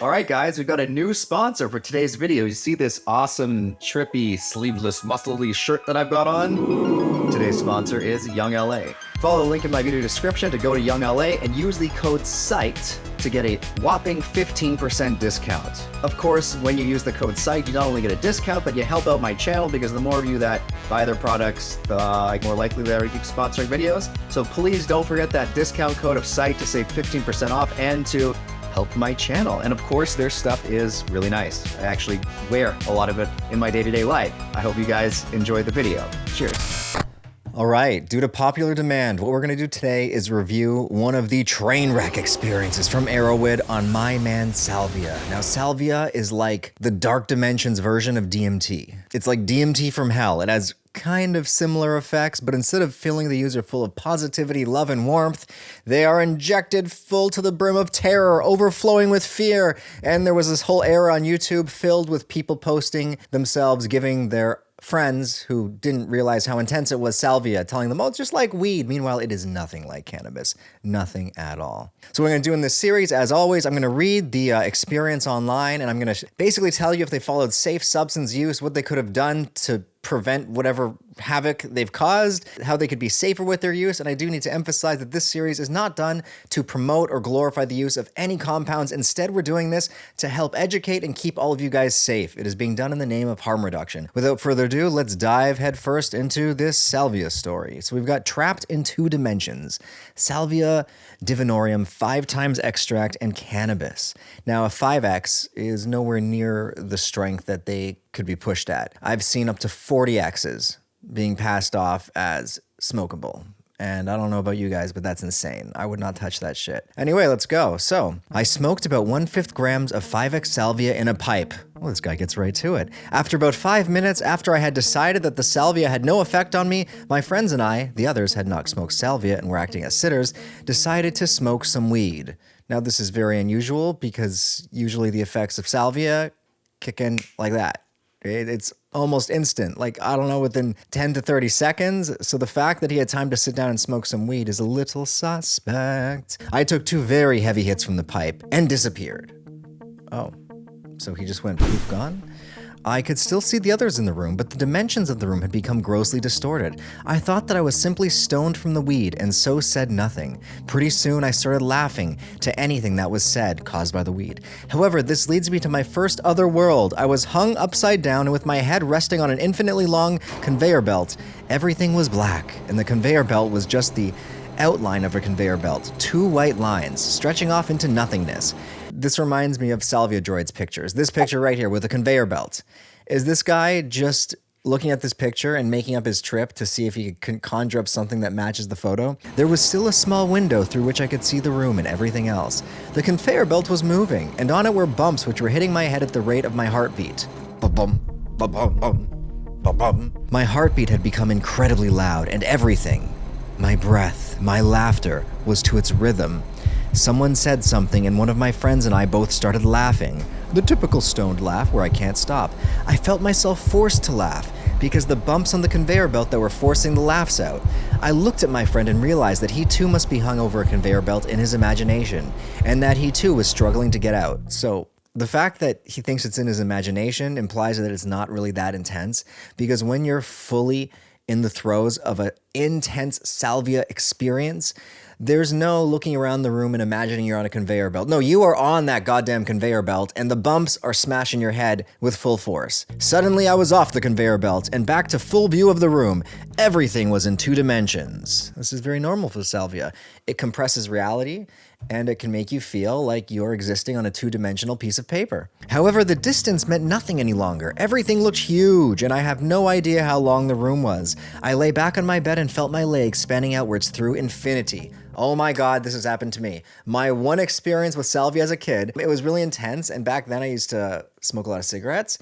All right, guys, we've got a new sponsor for today's video. You see this awesome, trippy, sleeveless, muscly shirt that I've got on? Today's sponsor is Young LA. Follow the link in my video description to go to Young LA and use the code SITE to get a whopping 15% discount. Of course, when you use the code SITE, you not only get a discount, but you help out my channel because the more of you that buy their products, the more likely they are to keep sponsoring videos. So please don't forget that discount code of SITE to save 15% off and to help my channel. And of course, their stuff is really nice. I actually wear a lot of it in my day-to-day life. I hope you guys enjoyed the video. Cheers. All right, due to popular demand, what we're gonna do today is review one of the train wreck experiences from Arrowwood on my man Salvia. Now, Salvia is like the Dark Dimensions version of DMT. It's like DMT from hell. It has kind of similar effects, but instead of filling the user full of positivity, love, and warmth, they are injected full to the brim of terror, overflowing with fear. And there was this whole era on YouTube filled with people posting themselves giving their friends who didn't realize how intense it was Salvia, telling them, oh, it's just like weed. Meanwhile, it is nothing like cannabis. Nothing at all. So what I'm going to do in this series, as always, I'm going to read the experience online, and I'm going to basically tell you if they followed safe substance use, what they could have done to prevent whatever havoc they've caused, how they could be safer with their use. And I do need to emphasize that this series is not done to promote or glorify the use of any compounds. Instead, we're doing this to help educate and keep all of you guys safe. It is being done in the name of harm reduction. Without further ado, let's dive headfirst into this Salvia story. So we've got trapped in 2 dimensions, Salvia divinorum 5 times extract and cannabis. Now a 5x is nowhere near the strength that they could be pushed at. I've seen up to 40x's being passed off as smokable. And I don't know about you guys, but that's insane. I would not touch that shit. Anyway, let's go. So, I smoked about 1/5 grams of 5x salvia in a pipe. Well, this guy gets right to it. After about 5 minutes after I had decided that the salvia had no effect on me, my friends and I, the others had not smoked salvia and were acting as sitters, decided to smoke some weed. Now, this is very unusual because usually the effects of salvia kick in like that. It's almost instant, like, I don't know, within 10 to 30 seconds. So the fact that he had time to sit down and smoke some weed is a little suspect. I took 2 very heavy hits from the pipe and disappeared. Oh, so he just went poof, gone? I could still see the others in the room, but the dimensions of the room had become grossly distorted. I thought that I was simply stoned from the weed and so said nothing. Pretty soon I started laughing to anything that was said, caused by the weed. However, this leads me to my first other world. I was hung upside down and with my head resting on an infinitely long conveyor belt. Everything was black, and the conveyor belt was just the outline of a conveyor belt, 2 white lines stretching off into nothingness. This reminds me of Salvia Droid's pictures. This picture right here with a conveyor belt. Is this guy just looking at this picture and making up his trip to see if he can conjure up something that matches the photo? There was still a small window through which I could see the room and everything else. The conveyor belt was moving, and on it were bumps which were hitting my head at the rate of my heartbeat. Ba-bum, ba-bum, bum, ba-bum. My heartbeat had become incredibly loud, and everything, my breath, my laughter, was to its rhythm. Someone said something and one of my friends and I both started laughing. The typical stoned laugh where I can't stop. I felt myself forced to laugh because the bumps on the conveyor belt that were forcing the laughs out. I looked at my friend and realized that he too must be hung over a conveyor belt in his imagination, and that he too was struggling to get out. So the fact that he thinks it's in his imagination implies that it's not really that intense, because when you're fully in the throes of an intense salvia experience, there's no looking around the room and imagining you're on a conveyor belt. No, you are on that goddamn conveyor belt, and the bumps are smashing your head with full force. Suddenly, I was off the conveyor belt and back to full view of the room. Everything was in 2 dimensions. This is very normal for salvia. It compresses reality, and it can make you feel like you're existing on a 2-dimensional piece of paper. However, the distance meant nothing any longer. Everything looked huge, and I have no idea how long the room was. I lay back on my bed and felt my legs spanning outwards through infinity. Oh my God, this has happened to me. My one experience with salvia as a kid, it was really intense, and back then I used to smoke a lot of cigarettes,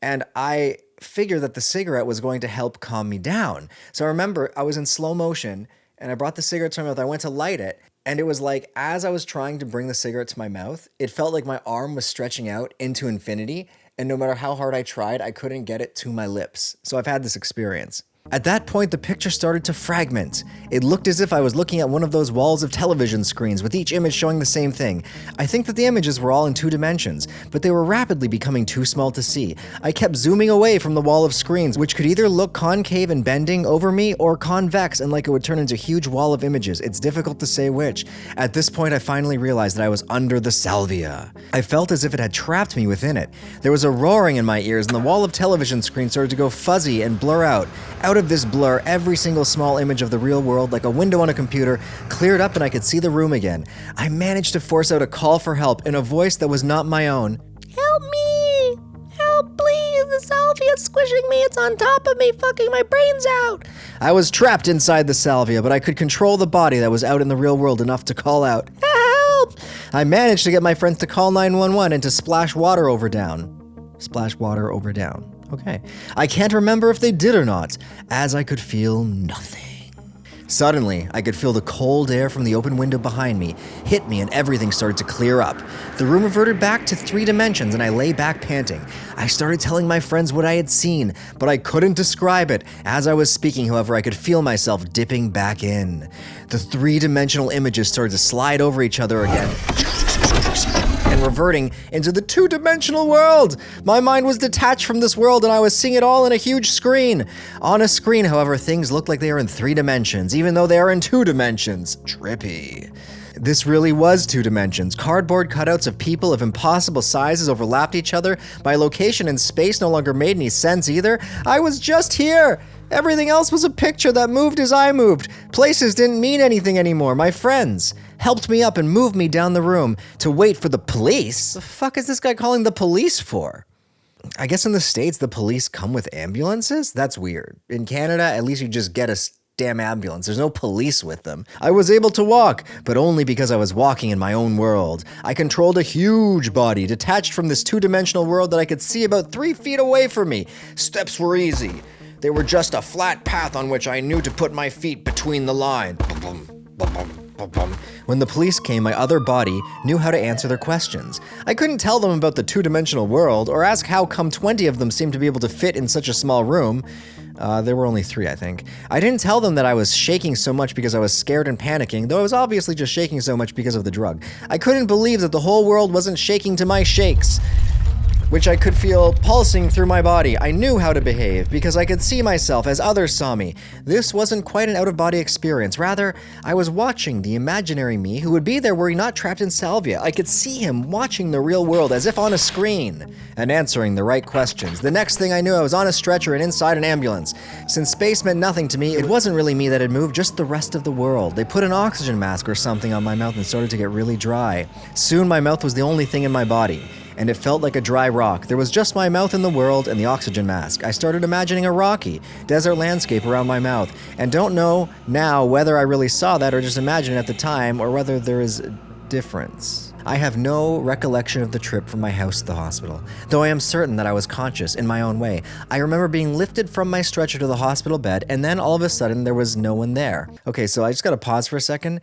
and I figured that the cigarette was going to help calm me down. So I remember I was in slow motion, and I brought the cigarette to my mouth. I went to light it, and it was like, as I was trying to bring the cigarette to my mouth, it felt like my arm was stretching out into infinity, and no matter how hard I tried, I couldn't get it to my lips. So I've had this experience. At that point, the picture started to fragment. It looked as if I was looking at one of those walls of television screens with each image showing the same thing. I think that the images were all in 2 dimensions, but they were rapidly becoming too small to see. I kept zooming away from the wall of screens, which could either look concave and bending over me or convex and like it would turn into a huge wall of images. It's difficult to say which. At this point, I finally realized that I was under the Salvia. I felt as if it had trapped me within it. There was a roaring in my ears and the wall of television screen started to go fuzzy and blur out. Out of this blur, every single small image of the real world, like a window on a computer, cleared up and I could see the room again. I managed to force out a call for help in a voice that was not my own. Help me! Help, please! The Salvia's squishing me! It's on top of me, fucking my brains out! I was trapped inside the Salvia, but I could control the body that was out in the real world enough to call out, "Help!" I managed to get my friends to call 911 and to splash water over down. Splash water over down. Okay. I can't remember if they did or not, as I could feel nothing. Suddenly, I could feel the cold air from the open window behind me hit me and everything started to clear up. The room reverted back to 3 dimensions and I lay back panting. I started telling my friends what I had seen, but I couldn't describe it. As I was speaking, however, I could feel myself dipping back in. The 3-dimensional images started to slide over each other again and reverting into the 2-dimensional world. My mind was detached from this world and I was seeing it all in a huge screen. On a screen, however, things look like they are in 3 dimensions, even though they are in 2 dimensions. Trippy. This really was 2 dimensions. Cardboard cutouts of people of impossible sizes overlapped each other. My location in space no longer made any sense either. I was just here. Everything else was a picture that moved as I moved. Places didn't mean anything anymore. My friends helped me up and moved me down the room to wait for the police. The fuck is this guy calling the police for? I guess in the States, the police come with ambulances? That's weird. In Canada, at least you just get a damn ambulance. There's no police with them. I was able to walk, but only because I was walking in my own world. I controlled a huge body detached from this 2-dimensional world that I could see about 3 feet away from me. Steps were easy. They were just a flat path on which I knew to put my feet between the line. When the police came, my other body knew how to answer their questions. I couldn't tell them about the 2-dimensional world or ask how come 20 of them seemed to be able to fit in such a small room. There were only 3, I think. I didn't tell them that I was shaking so much because I was scared and panicking, though I was obviously just shaking so much because of the drug. I couldn't believe that the whole world wasn't shaking to my shakes, which I could feel pulsing through my body. I knew how to behave because I could see myself as others saw me. This wasn't quite an out-of-body experience. Rather, I was watching the imaginary me who would be there were he not trapped in Salvia. I could see him watching the real world as if on a screen and answering the right questions. The next thing I knew, I was on a stretcher and inside an ambulance. Since space meant nothing to me, it wasn't really me that had moved, just the rest of the world. They put an oxygen mask or something on my mouth and started to get really dry. Soon my mouth was the only thing in my body, and it felt like a dry rock. There was just my mouth in the world and the oxygen mask. I started imagining a rocky desert landscape around my mouth, and don't know now whether I really saw that or just imagined it at the time, or whether there is a difference. I have no recollection of the trip from my house to the hospital, though I am certain that I was conscious in my own way. I remember being lifted from my stretcher to the hospital bed, and then all of a sudden there was no one there. Okay, so I just gotta pause for a second.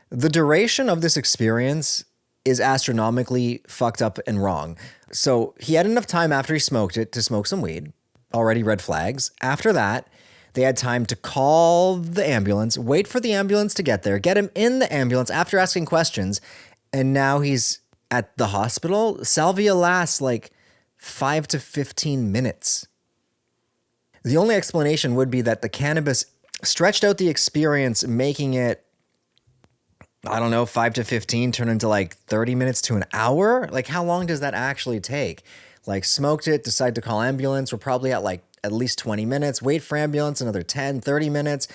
The duration of this experience is astronomically fucked up and wrong. So he had enough time after he smoked it to smoke some weed. Already red flags. After that, they had time to call the ambulance, wait for the ambulance to get there, get him in the ambulance after asking questions, and now he's at the hospital. Salvia lasts like 5 to 15 minutes. The only explanation would be that the cannabis stretched out the experience, making it, I don't know, 5 to 15 turn into like 30 minutes to an hour? Like, how long does that actually take? Like, smoked it, decide to call ambulance. We're probably at like at least 20 minutes. Wait for ambulance, another 10, 30 minutes.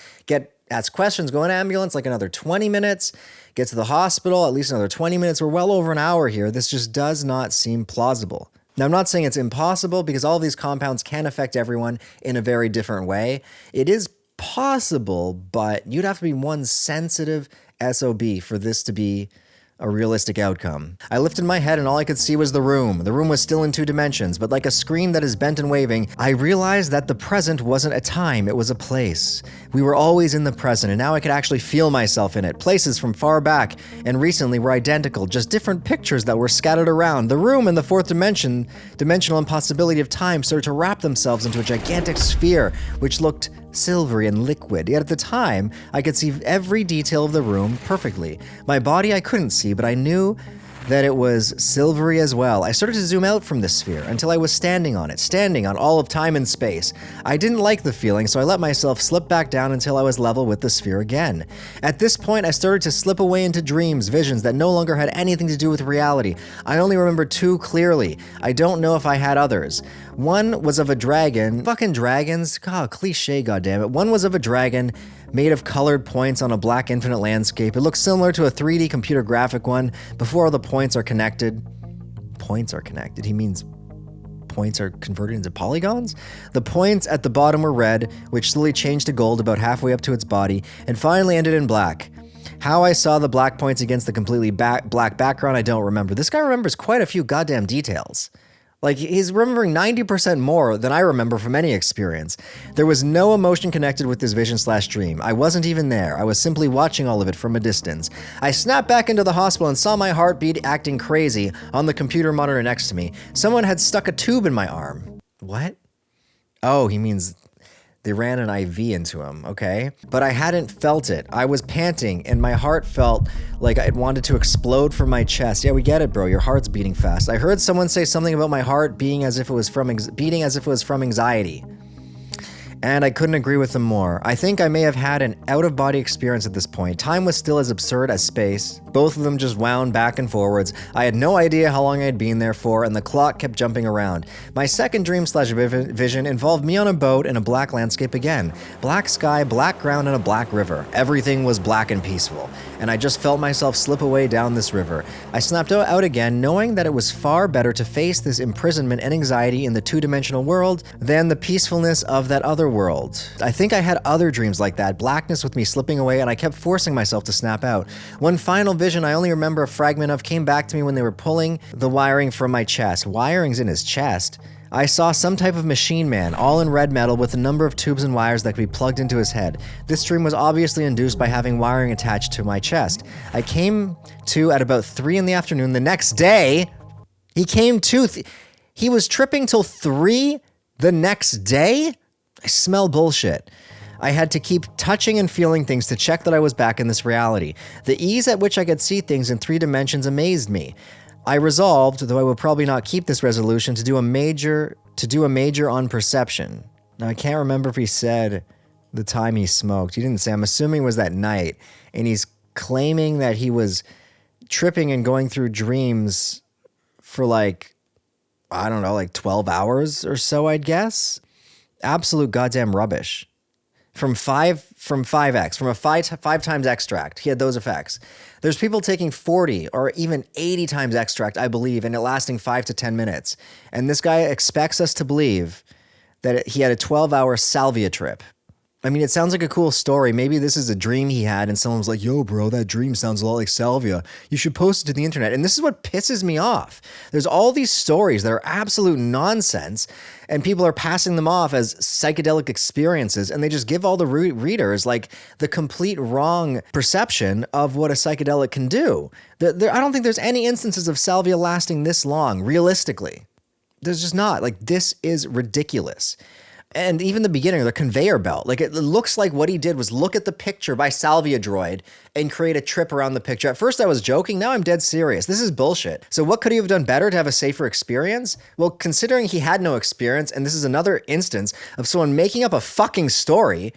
Ask questions, go in ambulance, like another 20 minutes. Get to the hospital, at least another 20 minutes. We're well over an hour here. This just does not seem plausible. Now, I'm not saying it's impossible because all of these compounds can affect everyone in a very different way. It is possible, but you'd have to be one sensitive SOB for this to be a realistic outcome. I lifted my head and all I could see was the room. The room was still in 2 dimensions, but like a screen that is bent and waving, I realized that the present wasn't a time, it was a place. We were always in the present, and now I could actually feel myself in it. Places from far back and recently were identical, just different pictures that were scattered around. The room and the 4th dimensional impossibility of time started to wrap themselves into a gigantic sphere, which looked silvery and liquid, yet at the time, I could see every detail of the room perfectly. My body I couldn't see, but I knew that it was silvery as well. I started to zoom out from the sphere until I was standing on it, standing on all of time and space. I didn't like the feeling, so I let myself slip back down until I was level with the sphere again. At this point, I started to slip away into dreams, visions that no longer had anything to do with reality. I only remember two clearly. I don't know if I had others. One was of a dragon. Fucking dragons. God, cliche, goddammit. One was of a dragon made of colored points on a black infinite landscape. It looks similar to a 3D computer graphic one before all the points are connected. Points are connected. He means points are converted into polygons? The points at the bottom were red, which slowly changed to gold about halfway up to its body, and finally ended in black. How I saw the black points against the completely black background, I don't remember. This guy remembers quite a few goddamn details. Like, he's remembering 90% more than I remember from any experience. There was no emotion connected with this vision/dream. I wasn't even there. I was simply watching all of it from a distance. I snapped back into the hospital and saw my heartbeat acting crazy on the computer monitor next to me. Someone had stuck a tube in my arm. What? Oh, he means they ran an IV into him, okay? But I hadn't felt it. I was panting, and my heart felt like it wanted to explode from my chest. Yeah, we get it, bro. Your heart's beating fast. I heard someone say something about my heart beating as if it was from anxiety. And I couldn't agree with them more. I think I may have had an out-of-body experience at this point. Time was still as absurd as space. Both of them just wound back and forwards. I had no idea how long I'd been there for, and the clock kept jumping around. My second dream/vision involved me on a boat in a black landscape again. Black sky, black ground, and a black river. Everything was black and peaceful, and I just felt myself slip away down this river. I snapped out again, knowing that it was far better to face this imprisonment and anxiety in the two-dimensional world than the peacefulness of that other world. I think I had other dreams like that, blackness with me slipping away, and I kept forcing myself to snap out. One final vision I only remember a fragment of came back to me when they were pulling the wiring from my chest. Wiring's in his chest. I saw some type of machine man, all in red metal with a number of tubes and wires that could be plugged into his head. This dream was obviously induced by having wiring attached to my chest. I came to at about 3 in the afternoon the next day. He was tripping till 3 the next day? I smell bullshit. I had to keep touching and feeling things to check that I was back in this reality. The ease at which I could see things in 3 dimensions amazed me. I resolved, though I will probably not keep this resolution, to do a major on perception. Now, I can't remember if he said the time he smoked. He didn't say. I'm assuming it was that night. And he's claiming that he was tripping and going through dreams for like 12 hours or so, I'd guess. Absolute goddamn rubbish. From 5x, from a 5 times extract. He had those effects. There's people taking 40 or even 80 times extract, I believe, and it lasting 5 to 10 minutes. And this guy expects us to believe that he had a 12-hour Salvia trip. I mean, it sounds like a cool story. Maybe this is a dream he had and someone was like, yo, bro, that dream sounds a lot like Salvia. You should post it to the internet. And this is what pisses me off. There's all these stories that are absolute nonsense and people are passing them off as psychedelic experiences and they just give all the readers like the complete wrong perception of what a psychedelic can do. I don't think there's any instances of Salvia lasting this long, realistically. There's just not. Like, this is ridiculous. And even the beginning, the conveyor belt, like it looks like what he did was look at the picture by Salvia Droid and create a trip around the picture. At first I was joking, now I'm dead serious. This is bullshit. So what could he have done better to have a safer experience? Well, considering he had no experience, and this is another instance of someone making up a fucking story,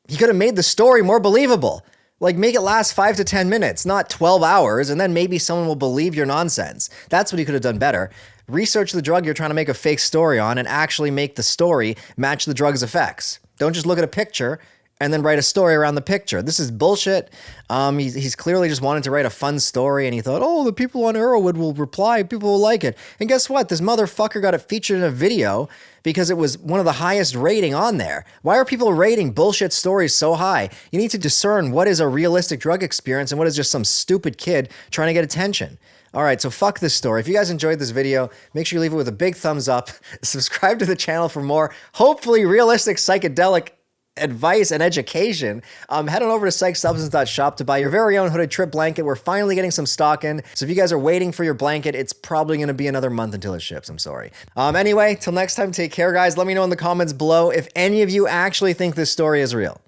he could have made the story more believable. Like, make it last 5 to 10 minutes, not 12 hours, and then maybe someone will believe your nonsense. That's what he could have done better. Research the drug you're trying to make a fake story on and actually make the story match the drug's effects. Don't just look at a picture and then write a story around the picture. This is bullshit. He's clearly just wanted to write a fun story and he thought, oh, the people on Arrowwood will reply, people will like it. And guess what? This motherfucker got it featured in a video because it was one of the highest rating on there. Why are people rating bullshit stories so high? You need to discern what is a realistic drug experience and what is just some stupid kid trying to get attention. All right, so fuck this story. If you guys enjoyed this video, make sure you leave it with a big thumbs up. Subscribe to the channel for more, hopefully realistic psychedelic advice and education, head on over to psychsubstance.shop to buy your very own hooded trip blanket. We're finally getting some stock in, so if you guys are waiting for your blanket, it's probably going to be another month until it ships. I'm sorry. Anyway, till next time, take care, guys. Let me know in the comments below if any of you actually think this story is real.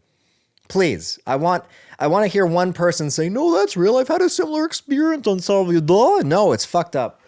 Please, I want to hear one person say, no, that's real. I've had a similar experience on Salvia. No, it's fucked up.